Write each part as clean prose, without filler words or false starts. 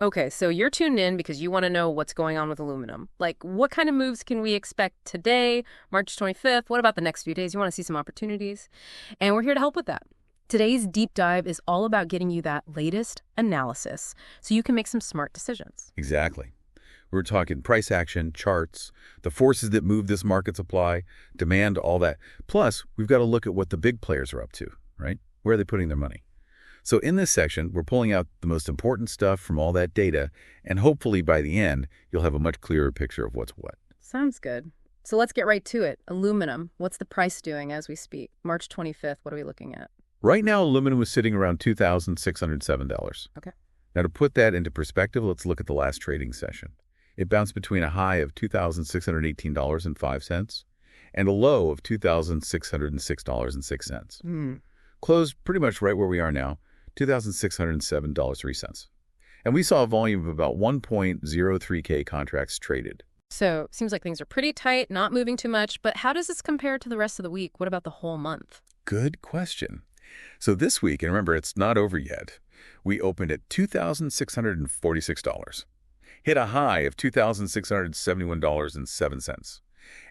Okay, so you're tuned in because you want to know what's going on with aluminum. Like, what kind of moves can we expect today, March 25th? What about the next few days? You want to see some opportunities? And we're here to help with that. Today's deep dive is all about getting you that latest analysis so you can make some smart decisions. Exactly. We're talking price action, charts, the forces that move this market supply, demand, all that. Plus, we've got to look at what the big players are up to, right? Where are they putting their money? So in this section, we're pulling out the most important stuff from all that data, and hopefully by the end, you'll have a much clearer picture of what's what. Sounds good. So let's get right to it. Aluminum, what's the price doing as we speak? March 25th, what are we looking at? Right now, aluminum is sitting around $2,607. Okay. Now, to put that into perspective, let's look at the last trading session. It bounced between a high of $2,618.05 and a low of $2,606.06. Closed pretty much right where we are now, $2,607.03. And we saw a volume of about 1.03K contracts traded. So seems like things are pretty tight, not moving too much, but how does this compare to the rest of the week? What about the whole month? Good question. So this week, and remember, it's not over yet, we opened at $2,646, hit a high of $2,671.07.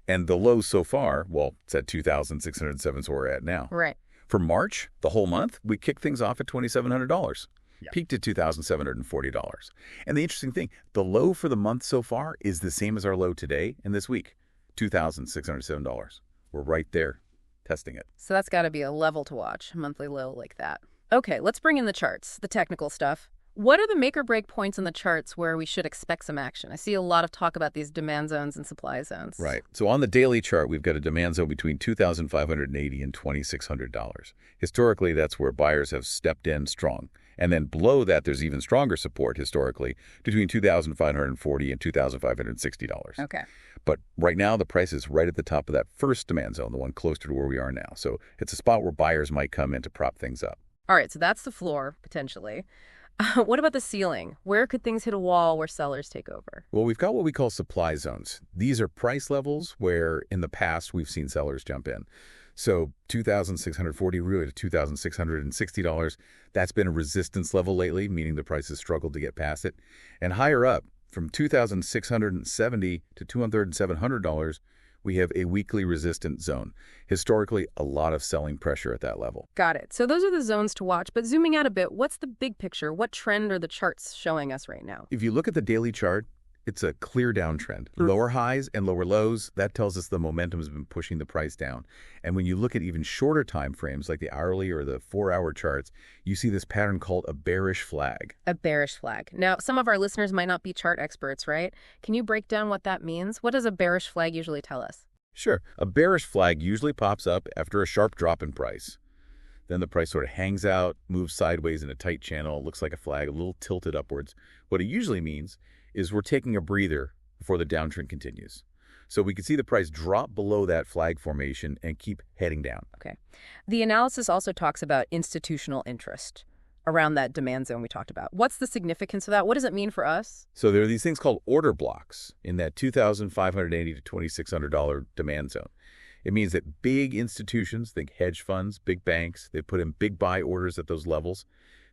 And the low so far, well, it's at $2,607, so we're at now. Right. For March, the whole month, we kicked things off at $2,700, Yep. peaked at $2,740. And the interesting thing, the low for the month so far is the same as our low today and this week, $2,607. We're right there testing it. So that's got to be a level to watch, a monthly low like that. Okay, let's bring in the charts, the technical stuff. What are the make or break points in the charts where we should expect some action? I see a lot of talk about these demand zones and supply zones. Right. So on the daily chart, we've got a demand zone between $2,580 and $2,600. Historically, that's where buyers have stepped in strong. And then below that, there's even stronger support historically between $2,540 and $2,560. Okay. But right now, the price is right at the top of that first demand zone, the one closer to where we are now. So it's a spot where buyers might come in to prop things up. All right, so that's the floor, potentially. What about the ceiling? Where could things hit a wall where sellers take over? Well, we've got what we call supply zones. These are price levels where in the past we've seen sellers jump in. So $2,640 really to $2,660, that's been a resistance level lately, meaning the price has struggled to get past it. And higher up, from $2,670 to $2,700, we have a weekly resistance zone. Historically, a lot of selling pressure at that level. Got it. So those are the zones to watch. But zooming out a bit, what's the big picture? What trend are the charts showing us right now? If you look at the daily chart, it's a clear downtrend. Lower highs and lower lows, that tells us the momentum has been pushing the price down. And when you look at even shorter time frames, like the hourly or the 4-hour charts, you see this pattern called a bearish flag. A bearish flag. Now, some of our listeners might not be chart experts, right? Can you break down what that means? What does a bearish flag usually tell us? Sure. A bearish flag usually pops up after a sharp drop in price. Then the price sort of hangs out, moves sideways in a tight channel, looks like a flag, a little tilted upwards. What it usually means is we're taking a breather before the downtrend continues. So we can see the price drop below that flag formation and keep heading down. Okay. The analysis also talks about institutional interest around that demand zone we talked about. What's the significance of that? What does it mean for us? So there are these things called order blocks in that $2,580 to $2,600 demand zone. It means that big institutions, think hedge funds, big banks, they put in big buy orders at those levels.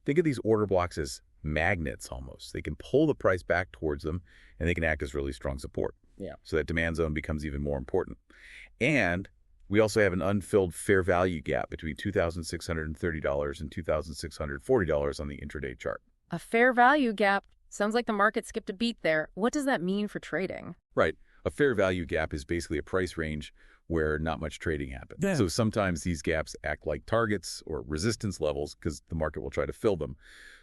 Think of these order blocks as magnets almost. They can pull the price back towards them, and they can act as really strong support. Yeah. So that demand zone becomes even more important. And we also have an unfilled fair value gap between $2,630 and $2,640 on the intraday chart. A fair value gap. Sounds like the market skipped a beat there. What does that mean for trading? Right. A fair value gap is basically a price range where not much trading happens. Yeah. So sometimes these gaps act like targets or resistance levels because the market will try to fill them.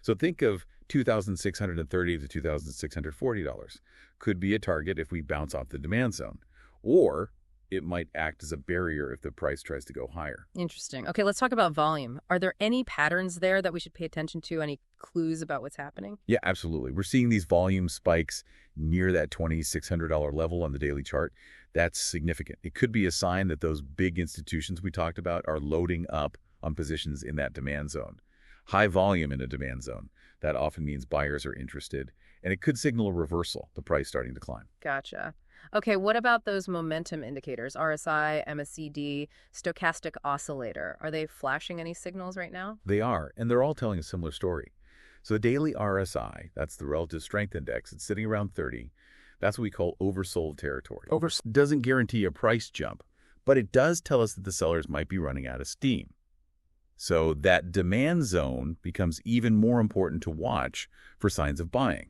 So think of $2,630 to $2,640 could be a target if we bounce off the demand zone, or it might act as a barrier if the price tries to go higher. Interesting. Okay, let's talk about volume. Are there any patterns there that we should pay attention to? Any clues about what's happening? Yeah, absolutely. We're seeing these volume spikes near that $2,600 level on the daily chart. That's significant. It could be a sign that those big institutions we talked about are loading up on positions in that demand zone. High volume in a demand zone. That often means buyers are interested, and it could signal a reversal, the price starting to climb. Gotcha. Okay, what about those momentum indicators? RSI, MACD, stochastic oscillator. Are they flashing any signals right now? They are, and they're all telling a similar story. So the daily RSI, that's the relative strength index, it's sitting around 30. That's what we call oversold territory. Doesn't guarantee a price jump, but it does tell us that the sellers might be running out of steam. So that demand zone becomes even more important to watch for signs of buying.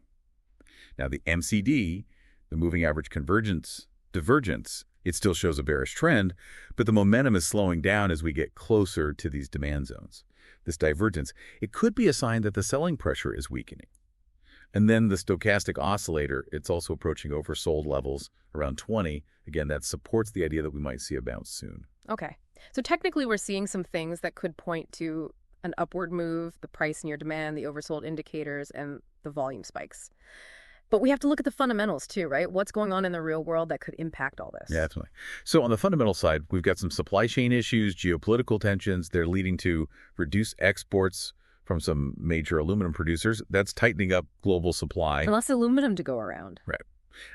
Now the MCD, the moving average divergence, it still shows a bearish trend, but the momentum is slowing down as we get closer to these demand zones. This divergence, it could be a sign that the selling pressure is weakening. And then the stochastic oscillator, it's also approaching oversold levels around 20. Again, that supports the idea that we might see a bounce soon. Okay. So technically we're seeing some things that could point to an upward move, the price near demand, the oversold indicators, and the volume spikes. But we have to look at the fundamentals too, right? What's going on in the real world that could impact all this? Yeah, definitely. So on the fundamental side, we've got some supply chain issues, geopolitical tensions. They're leading to reduced exports from some major aluminum producers. That's tightening up global supply. And less aluminum to go around. Right.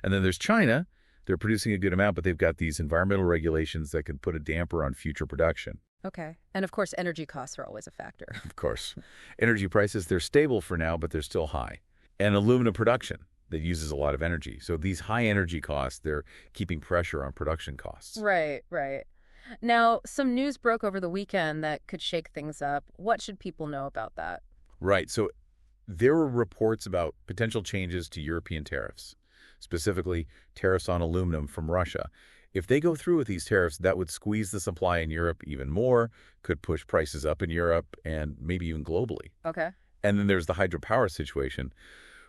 And then there's China. They're producing a good amount, but they've got these environmental regulations that could put a damper on future production. Okay. And of course, energy costs are always a factor. Of course. Energy prices, they're stable for now, but they're still high. And aluminum production that uses a lot of energy. So these high energy costs, they're keeping pressure on production costs. Right, right. Now, some news broke over the weekend that could shake things up. What should people know about that? Right. So there were reports about potential changes to European tariffs, specifically tariffs on aluminum from Russia. If they go through with these tariffs, that would squeeze the supply in Europe even more, could push prices up in Europe and maybe even globally. Okay. And then there's the hydropower situation.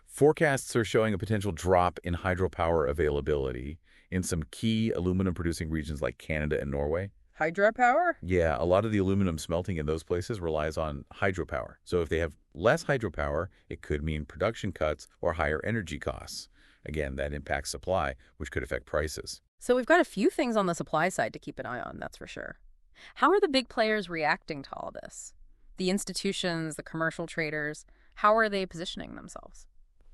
Forecasts are showing a potential drop in hydropower availability in some key aluminum-producing regions like Canada and Norway. Hydropower? Yeah, a lot of the aluminum smelting in those places relies on hydropower. So if they have less hydropower, it could mean production cuts or higher energy costs. Again, that impacts supply, which could affect prices. So we've got a few things on the supply side to keep an eye on, that's for sure. How are the big players reacting to all this? The institutions, the commercial traders, how are they positioning themselves?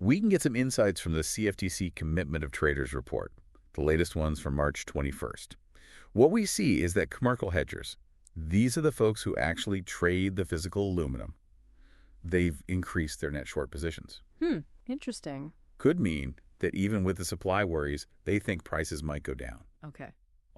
We can get some insights from the CFTC Commitment of Traders report, the latest ones from March 21st. What we see is that commercial hedgers, these are the folks who actually trade the physical aluminum. They've increased their net short positions. Interesting. Could mean that even with the supply worries, they think prices might go down. Okay.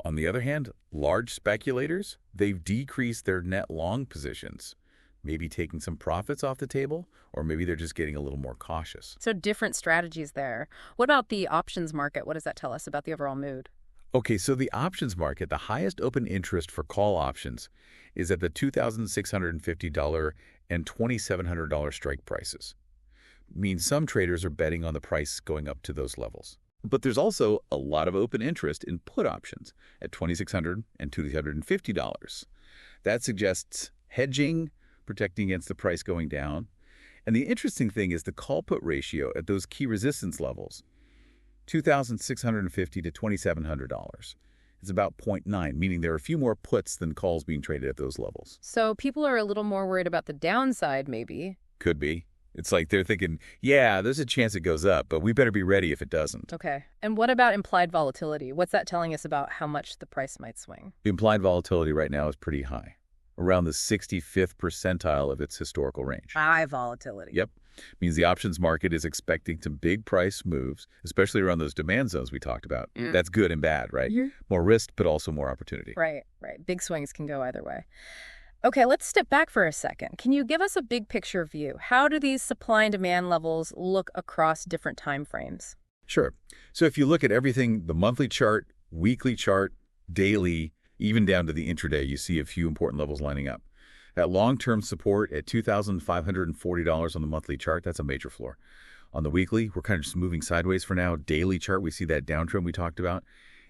On the other hand, large speculators, they've decreased their net long positions, maybe taking some profits off the table, or maybe they're just getting a little more cautious. So different strategies there. What about the options market? What does that tell us about the overall mood? Okay, so the options market, the highest open interest for call options is at the $2,650 and $2,700 strike prices. Means some traders are betting on the price going up to those levels. But there's also a lot of open interest in put options at $2,600 and $2,250. That suggests hedging, protecting against the price going down. And the interesting thing is the call-put ratio at those key resistance levels, $2,650 to $2,700. It's about 0.9, meaning there are a few more puts than calls being traded at those levels. So people are a little more worried about the downside, maybe. Could be. It's like they're thinking, yeah, there's a chance it goes up, but we better be ready if it doesn't. Okay. And what about implied volatility? What's that telling us about how much the price might swing? The implied volatility right now is pretty high, around the 65th percentile of its historical range. High volatility. Yep. Means the options market is expecting some big price moves, especially around those demand zones we talked about. That's good and bad, right? More risk, but also more opportunity. Right, right. Big swings can go either way. Okay, let's step back for a second. Can you give us a big picture view? How do these supply and demand levels look across different time frames? Sure. So if you look at everything, the monthly chart, weekly chart, daily, even down to the intraday, you see a few important levels lining up. That long-term support at $2,540 on the monthly chart, that's a major floor. On the weekly, we're kind of just moving sideways for now. Daily chart, we see that downtrend we talked about.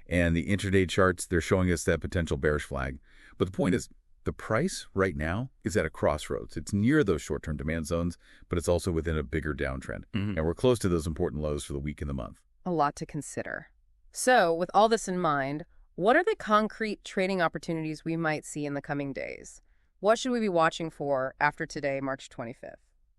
And the intraday charts, they're showing us that potential bearish flag. But the point is, the price right now is at a crossroads. It's near those short-term demand zones, but it's also within a bigger downtrend. And we're close to those important lows for the week and the month. A lot to consider. So, with all this in mind, what are the concrete trading opportunities we might see in the coming days? What should we be watching for after today, March 25th?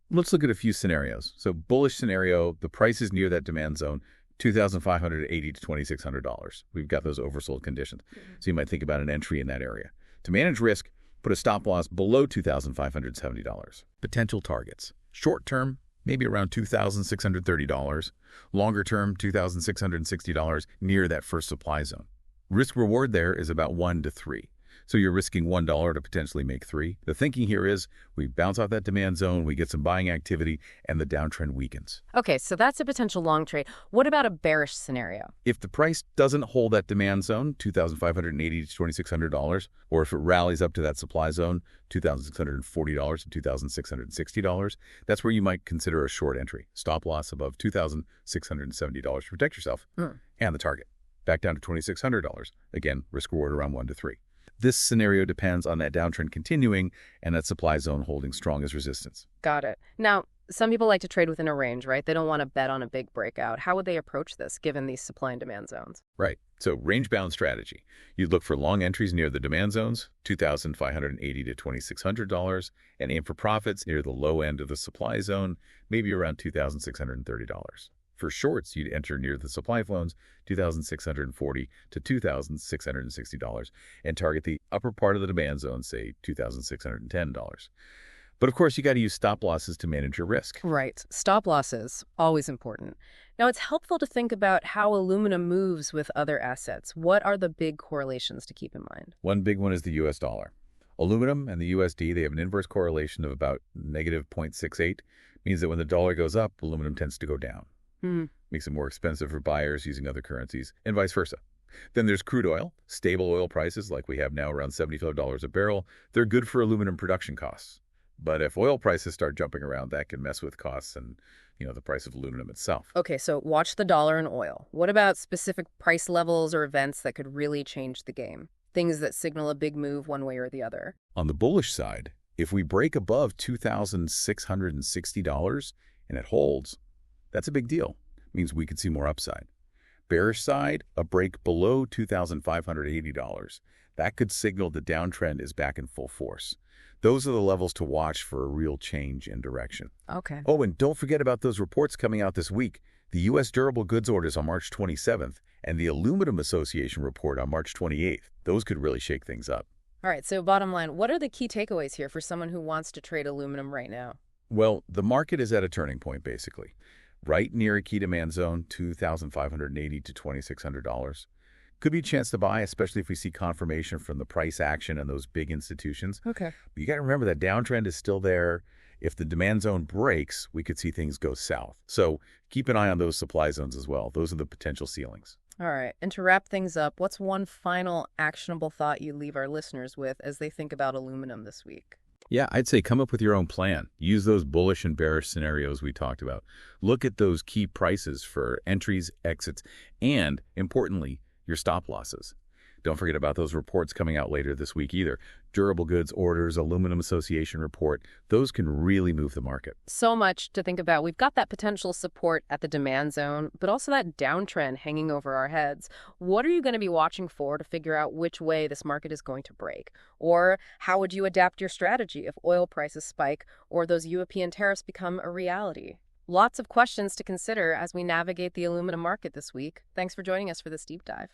Let's look at a few scenarios. So bullish scenario, the price is near that demand zone, $2,580 to $2,600. We've got those oversold conditions. So you might think about an entry in that area. To manage risk, put a stop loss below $2,570. Potential targets, Short term, maybe around $2,630. Longer term, $2,660 near that first supply zone. Risk reward there is about 1 to 3. So you're risking $1 to potentially make 3. The thinking here is we bounce off that demand zone, we get some buying activity, and the downtrend weakens. Okay, so that's a potential long trade. What about a bearish scenario? If the price doesn't hold that demand zone, $2,580 to $2,600, or if it rallies up to that supply zone, $2,640 to $2,660, that's where you might consider a short entry. Stop loss above $2,670 to protect yourself and the target. Back down to $2,600. Again, risk reward around 1 to 3. This scenario depends on that downtrend continuing and that supply zone holding strong as resistance. Got it. Now, some people like to trade within a range, right? They don't want to bet on a big breakout. How would they approach this, given these supply and demand zones? Right. So range-bound strategy. You'd look for long entries near the demand zones, $2,580 to $2,600, and aim for profits near the low end of the supply zone, maybe around $2,630. For shorts, you'd enter near the supply zones, $2,640 to $2,660, and target the upper part of the demand zone, say $2,610. But of course, you got to use stop losses to manage your risk. Right. Stop losses, always important. Now, it's helpful to think about how aluminum moves with other assets. What are the big correlations to keep in mind? One big one is the U.S. dollar. Aluminum and the USD, they have an inverse correlation of about negative 0.68, means that when the dollar goes up, aluminum tends to go down. Makes it more expensive for buyers using other currencies, and vice versa. Then there's crude oil. Stable oil prices, like we have now around $75 a barrel, they're good for aluminum production costs. But if oil prices start jumping around, that can mess with costs and, the price of aluminum itself. Okay, so watch the dollar and oil. What about specific price levels or events that could really change the game? Things that signal a big move one way or the other. On the bullish side, if we break above $2,660 and it holds, that's a big deal. It means we could see more upside. Bearish side, a break below $2,580. That could signal the downtrend is back in full force. Those are the levels to watch for a real change in direction. Okay. Oh, and don't forget about those reports coming out this week. The U.S. durable goods orders on March 27th and the Aluminum Association report on March 28th. Those could really shake things up. All right, so bottom line, what are the key takeaways here for someone who wants to trade aluminum right now? Well, the market is at a turning point, basically. Right near a key demand zone, $2,580 to $2,600. Could be a chance to buy, especially if we see confirmation from the price action and those big institutions. Okay. But you got to remember that downtrend is still there. If the demand zone breaks, we could see things go south. So keep an eye on those supply zones as well. Those are the potential ceilings. All right. And to wrap things up, what's one final actionable thought you leave our listeners with as they think about aluminum this week? Yeah, I'd say come up with your own plan. Use those bullish and bearish scenarios we talked about. Look at those key prices for entries, exits, and, importantly, your stop losses. Don't forget about those reports coming out later this week either. Durable goods orders, Aluminum Association report, those can really move the market. So much to think about. We've got that potential support at the demand zone, but also that downtrend hanging over our heads. What are you going to be watching for to figure out which way this market is going to break? Or how would you adapt your strategy if oil prices spike or those European tariffs become a reality? Lots of questions to consider as we navigate the aluminum market this week. Thanks for joining us for this deep dive.